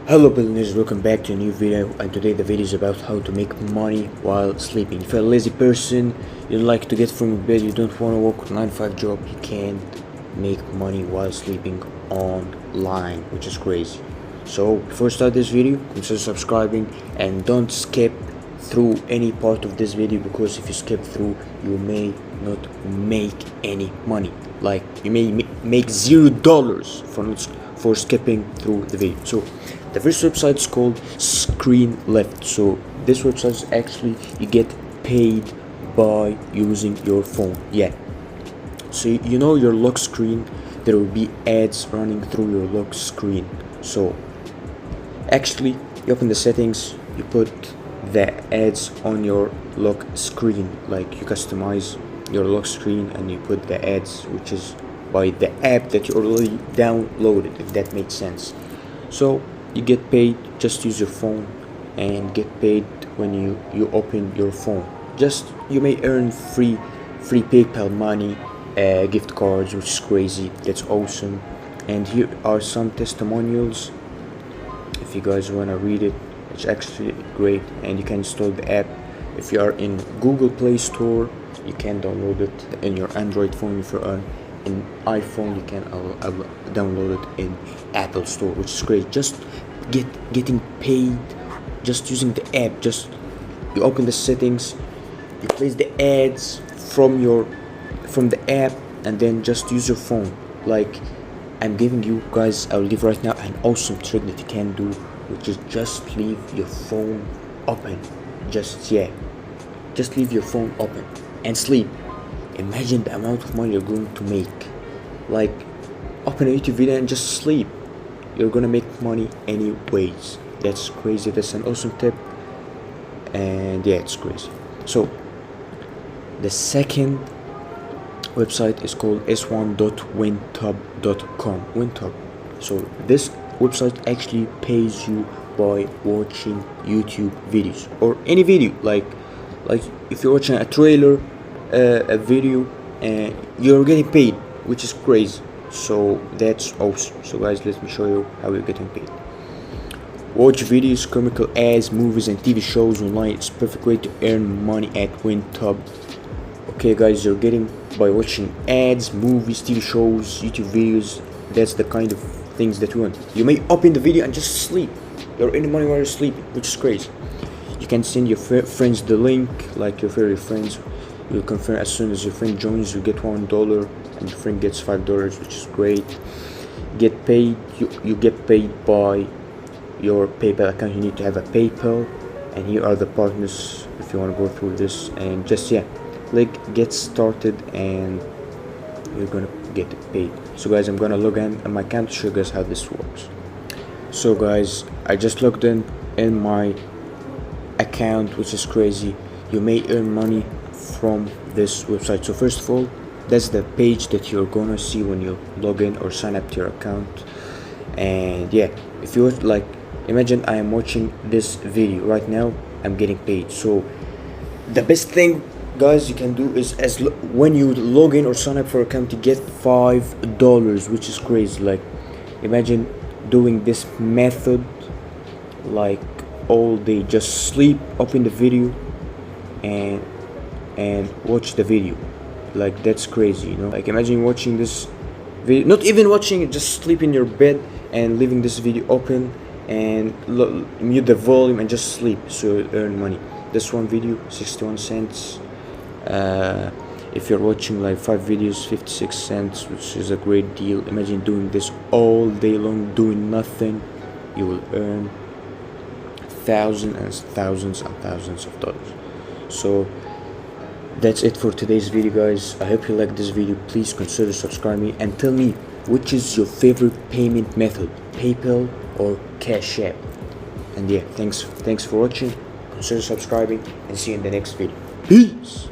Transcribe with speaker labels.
Speaker 1: Hello billionaires, welcome back to a new video, and today the video is about how to make money while sleeping. If you're a lazy person, you like to get from your bed, you don't want to work a 9 to 5 job, you can make money while sleeping online, which is crazy. So before I start this video, consider subscribing and don't skip through any part of this video, because if you skip through you may not make any money. Like you may make $0 for skipping through the video. So the first website is called Screen Lift. So this website is actually you get paid by using your phone. Yeah, so you know your lock screen, there will be ads running through your lock screen. So actually you open the settings, you put the ads on your lock screen, like you customize your lock screen and you put the ads which is by the app that you already downloaded, if that makes sense. So you get paid, just use your phone and get paid when you open your phone. Just you may earn free PayPal money, gift cards, which is crazy. That's awesome. And here are some testimonials if you guys want to read it. It's actually great, and you can install the app. If you are in Google Play Store, you can download it in your Android phone. If you're on an iPhone, you can download it in Apple Store, which is great. Just getting paid just using the app. Just you open the settings, you place the ads from the app, and then just use your phone. Like I'm giving you guys, I'll give right now an awesome trick that you can do, which is just leave your phone open. Just leave your phone open and sleep. Imagine the amount of money you're going to make. Like open a YouTube video and just sleep. You're gonna make money anyways. That's crazy. That's an awesome tip, and yeah, it's crazy. So the second website is called s1.wintub.com. Wintub. So this website actually pays you by watching YouTube videos or any video. Like if you're watching a trailer, a video, and you're getting paid, which is crazy. So that's awesome. So guys, let me show you how you're getting paid. Watch videos, comical ads, movies and TV shows online. It's a perfect way to earn money at WinTub. Okay guys, you're getting by watching ads, movies, TV shows, YouTube videos. That's the kind of things that you want. You may open the video and just sleep. You're earning money while you're sleeping, which is crazy. You can send your friends the link, like your favorite friends. You'll confirm as soon as your friend joins. You get $1 and your friend gets $5, which is great. Get paid. You get paid by your PayPal account. You need to have a PayPal, and here are the partners if you want to go through this. And just click get started and you're gonna get paid. So guys, I'm gonna log in on my account to show you guys how this works. So guys, I just logged in my account, which is crazy. You may earn money from this website. So first of all, that's the page that you're gonna see when you log in or sign up to your account. And yeah, if you like, imagine I am watching this video right now, I'm getting paid. So the best thing guys you can do is when you log in or sign up for an account, you get $5, which is crazy. Like imagine doing this method like all day. Just sleep, open the video and watch the video. Like that's crazy, you know. Like imagine watching this video, not even watching it, just sleep in your bed and leaving this video open and mute the volume and just sleep, so you earn money. This one video 61 cents. If you're watching like 5 videos, 56 cents, which is a great deal. Imagine doing this all day long, doing nothing. You will earn thousands and thousands and thousands of dollars. So that's it for today's video guys. I hope you like this video. Please consider subscribing and tell me which is your favorite payment method, PayPal or Cash App. And yeah, thanks for watching. Consider subscribing and see you in the next video. Peace.